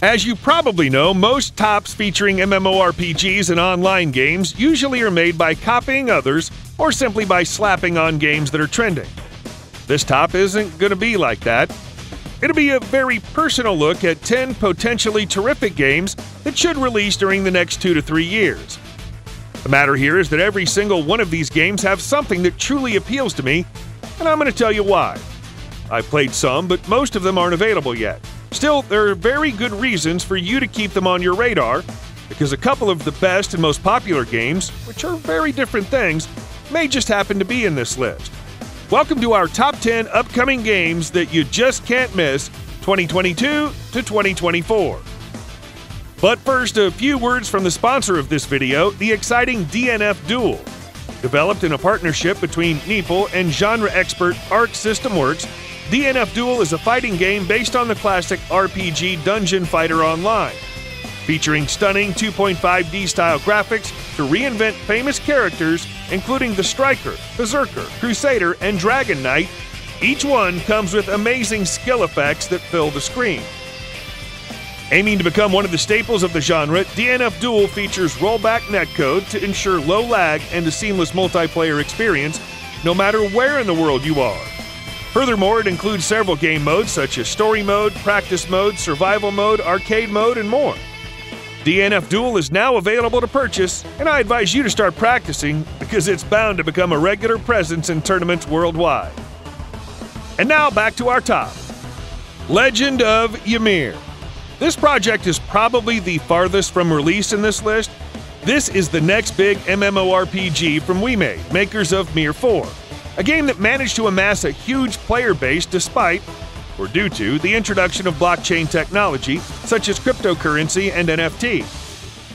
As you probably know, most tops featuring MMORPGs and online games usually are made by copying others or simply by slapping on games that are trending. This top isn't going to be like that. It'll be a very personal look at 10 potentially terrific games that should release during the next 2 to 3 years. The matter here is that every single one of these games have something that truly appeals to me, and I'm going to tell you why. I've played some, but most of them aren't available yet. Still, there are very good reasons for you to keep them on your radar, because a couple of the best and most popular games, which are very different things, may just happen to be in this list. Welcome to our top 10 upcoming games that you just can't miss 2022 to 2024. But first, a few words from the sponsor of this video, the exciting DNF Duel. Developed in a partnership between Nikke and genre expert Arc System Works, DNF Duel is a fighting game based on the classic RPG Dungeon Fighter Online, featuring stunning 2.5D style graphics to reinvent famous characters including the Striker, Berserker, Crusader, and Dragon Knight. Each one comes with amazing skill effects that fill the screen. Aiming to become one of the staples of the genre, DNF Duel features rollback netcode to ensure low lag and a seamless multiplayer experience, no matter where in the world you are. Furthermore, it includes several game modes such as Story Mode, Practice Mode, Survival Mode, Arcade Mode, and more. DNF Duel is now available to purchase, and I advise you to start practicing because it's bound to become a regular presence in tournaments worldwide. And now back to our top. Legend of YMIR. This project is probably the farthest from release in this list. This is the next big MMORPG from YMIR, makers of Mir 4, a game that managed to amass a huge player base despite, or due to, the introduction of blockchain technology such as cryptocurrency and NFT.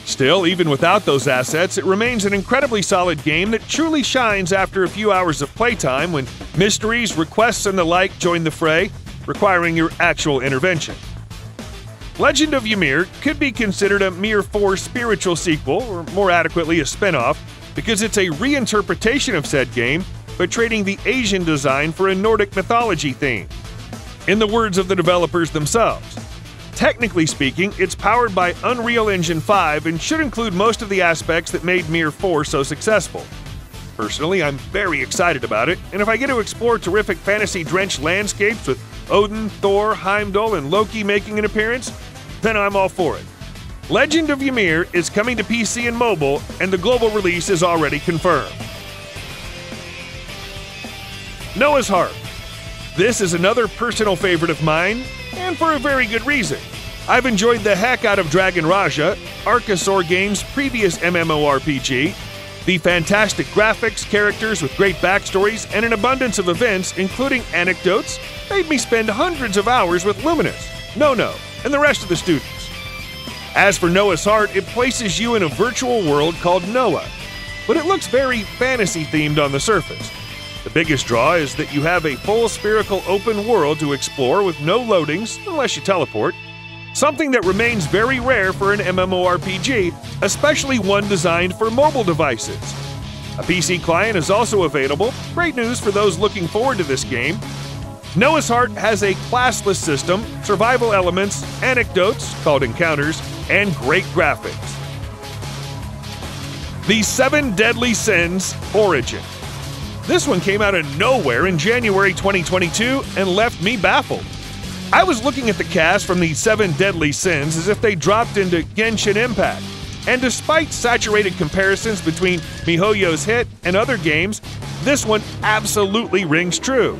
Still, even without those assets, it remains an incredibly solid game that truly shines after a few hours of playtime when mysteries, requests, and the like join the fray, requiring your actual intervention. Legend of YMIR could be considered a Mir 4 spiritual sequel, or more adequately a spin-off, because it's a reinterpretation of said game, but trading the Asian design for a Nordic mythology theme. In the words of the developers themselves, technically speaking, it's powered by Unreal Engine 5 and should include most of the aspects that made Mir 4 so successful. Personally, I'm very excited about it, and if I get to explore terrific fantasy-drenched landscapes with Odin, Thor, Heimdall, and Loki making an appearance, then I'm all for it. Legend of YMIR is coming to PC and mobile, and the global release is already confirmed. Noah's Harp. This is another personal favorite of mine, and for a very good reason. I've enjoyed the heck out of Dragon Raja, Archosaur Games' previous MMORPG. The fantastic graphics, characters with great backstories, and an abundance of events, including anecdotes, made me spend hundreds of hours with Luminous, Nono, and the rest of the students. As for Noah's Heart, it places you in a virtual world called Noah, but it looks very fantasy-themed on the surface. The biggest draw is that you have a full spherical open world to explore with no loadings, unless you teleport, something that remains very rare for an MMORPG, especially one designed for mobile devices. A PC client is also available, great news for those looking forward to this game. Noah's Heart has a classless system, survival elements, anecdotes, called encounters, and great graphics. The 7 Deadly Sins Origin. This one came out of nowhere in January 2022 and left me baffled. I was looking at the cast from the 7 Deadly Sins as if they dropped into Genshin Impact, and despite saturated comparisons between MiHoYo's hit and other games, this one absolutely rings true.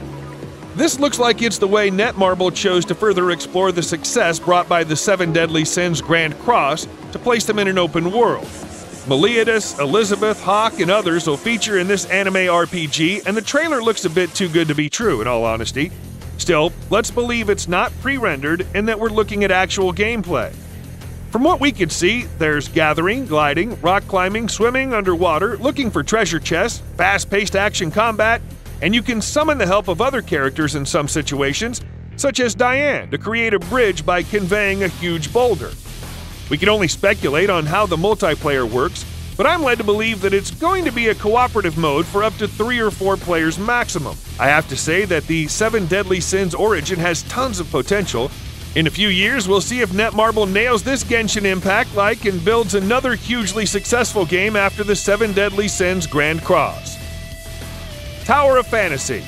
This looks like it's the way Netmarble chose to further explore the success brought by the 7 Deadly Sins Grand Cross to place them in an open world. Meliadus, Elizabeth, Hawk, and others will feature in this anime RPG, and the trailer looks a bit too good to be true, in all honesty. Still, let's believe it's not pre-rendered and that we're looking at actual gameplay. From what we could see, there's gathering, gliding, rock climbing, swimming underwater, looking for treasure chests, fast-paced action combat, and you can summon the help of other characters in some situations, such as Diane, to create a bridge by conveying a huge boulder. We can only speculate on how the multiplayer works, but I'm led to believe that it's going to be a cooperative mode for up to 3 or 4 players maximum. I have to say that the 7 Deadly Sins Origin has tons of potential, In a few years, we'll see if Netmarble nails this Genshin Impact-like and builds another hugely successful game after the Seven Deadly Sins Grand Cross. Tower of Fantasy.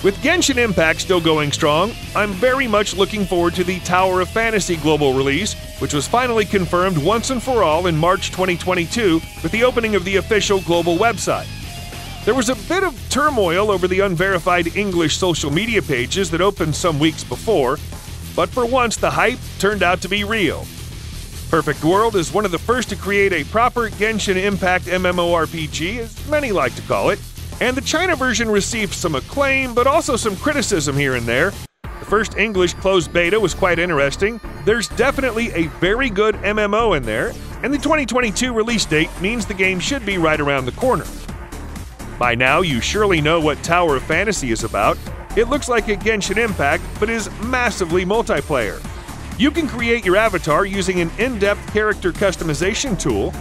With Genshin Impact still going strong, I'm very much looking forward to the Tower of Fantasy global release, which was finally confirmed once and for all in March 2022 with the opening of the official global website. There was a bit of turmoil over the unverified English social media pages that opened some weeks before, but for once the hype turned out to be real. Perfect World is one of the first to create a proper Genshin Impact MMORPG, as many like to call it, and the China version received some acclaim, but also some criticism here and there. The first English closed beta was quite interesting. There's definitely a very good MMO in there, and the 2022 release date means the game should be right around the corner. By now, you surely know what Tower of Fantasy is about. It looks like a Genshin Impact, but is massively multiplayer. You can create your avatar using an in-depth character customization tool.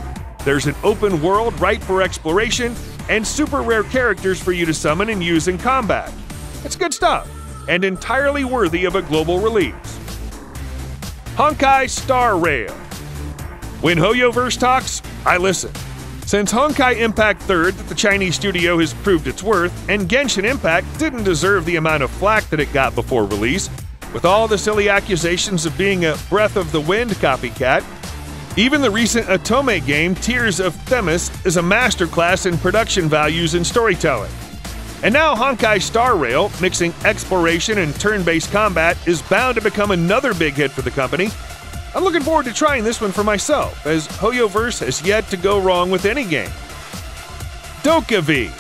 There's an open world ripe for exploration, and super rare characters for you to summon and use in combat. It's good stuff, and entirely worthy of a global release. Honkai Star Rail. When HoYoverse talks, I listen. Since Honkai Impact 3rd that the Chinese studio has proved its worth, and Genshin Impact didn't deserve the amount of flack that it got before release, with all the silly accusations of being a Breath of the Wind copycat, even the recent Otome game, Tears of Themis, is a masterclass in production values and storytelling. And now Honkai Star Rail, mixing exploration and turn-based combat, is bound to become another big hit for the company. I'm looking forward to trying this one for myself, as HoYoverse has yet to go wrong with any game. DokeV.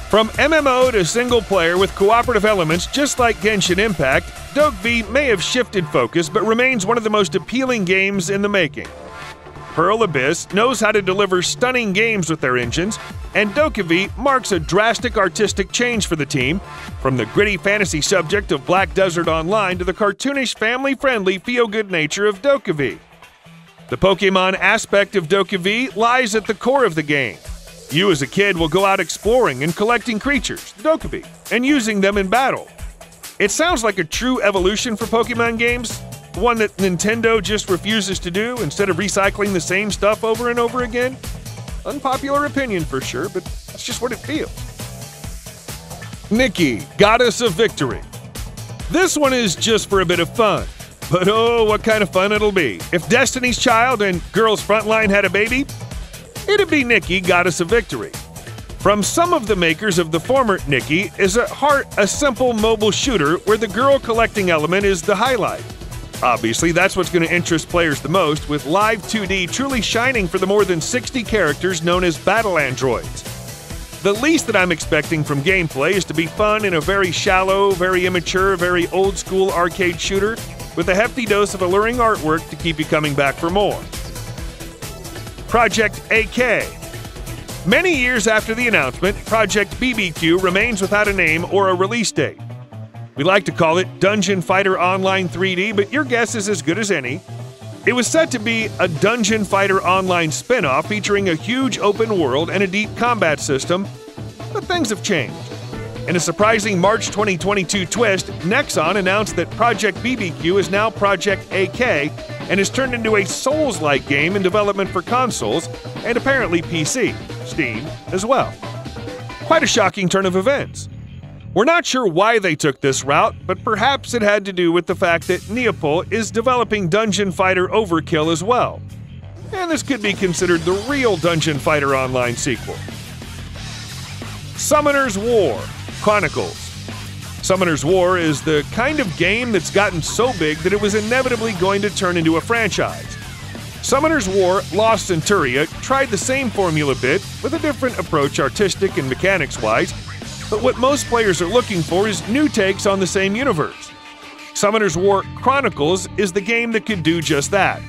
From MMO to single player with cooperative elements just like Genshin Impact, DokeV may have shifted focus but remains one of the most appealing games in the making. Pearl Abyss knows how to deliver stunning games with their engines, and DokeV marks a drastic artistic change for the team, from the gritty fantasy subject of Black Desert Online to the cartoonish, family-friendly, feel-good nature of DokeV. The Pokemon aspect of DokeV lies at the core of the game. You as a kid will go out exploring and collecting creatures, the DokeV, and using them in battle. It sounds like a true evolution for Pokemon games, one that Nintendo just refuses to do instead of recycling the same stuff over and over again. Unpopular opinion for sure, but that's just what it feels. Nikke, Goddess of Victory. This one is just for a bit of fun, but oh, what kind of fun it'll be. If Destiny's Child and Girls Frontline had a baby, it'd be Nikke, Goddess of Victory. From some of the makers of the former Nikke is at heart a simple mobile shooter where the girl collecting element is the highlight. Obviously, that's what's going to interest players the most, with Live 2D truly shining for the more than 60 characters known as battle androids. The least that I'm expecting from gameplay is to be fun in a very shallow, very immature, very old-school arcade shooter with a hefty dose of alluring artwork to keep you coming back for more. Project AK. Many years after the announcement, Project BBQ remains without a name or a release date. We like to call it Dungeon Fighter Online 3D, but your guess is as good as any. It was set to be a Dungeon Fighter Online spin-off featuring a huge open world and a deep combat system, but things have changed. In a surprising March 2022 twist, Nexon announced that Project BBQ is now Project AK and has turned into a Souls-like game in development for consoles and apparently PC, Steam, as well. Quite a shocking turn of events. We're not sure why they took this route, but perhaps it had to do with the fact that Neopol is developing Dungeon Fighter Overkill as well. And this could be considered the real Dungeon Fighter Online sequel. Summoner's War, Chronicles. Summoner's War is the kind of game that's gotten so big that it was inevitably going to turn into a franchise. Summoner's War Lost Centuria tried the same formula bit with a different approach artistic and mechanics-wise, but what most players are looking for is new takes on the same universe. Summoner's War Chronicles is the game that could do just that.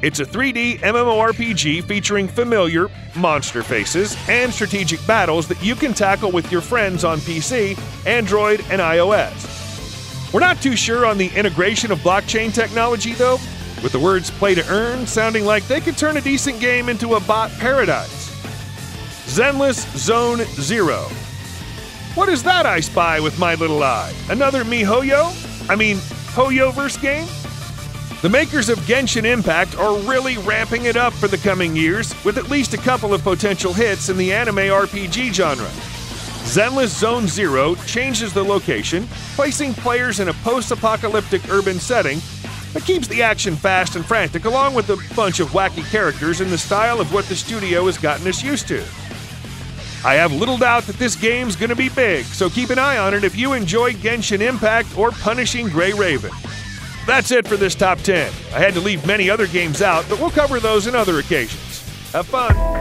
It's a 3D MMORPG featuring familiar monster faces and strategic battles that you can tackle with your friends on PC, Android, and iOS. We're not too sure on the integration of blockchain technology though, with the words play to earn sounding like they could turn a decent game into a bot paradise. Zenless Zone Zero. What is that I spy with my little eye? Another HoYoverse game? The makers of Genshin Impact are really ramping it up for the coming years, with at least a couple of potential hits in the anime RPG genre. Zenless Zone Zero changes the location, placing players in a post-apocalyptic urban setting, but keeps the action fast and frantic along with a bunch of wacky characters in the style of what the studio has gotten us used to. I have little doubt that this game's gonna be big, so keep an eye on it if you enjoy Genshin Impact or Punishing Gray Raven. That's it for this top 10. I had to leave many other games out, but we'll cover those in other occasions. Have fun!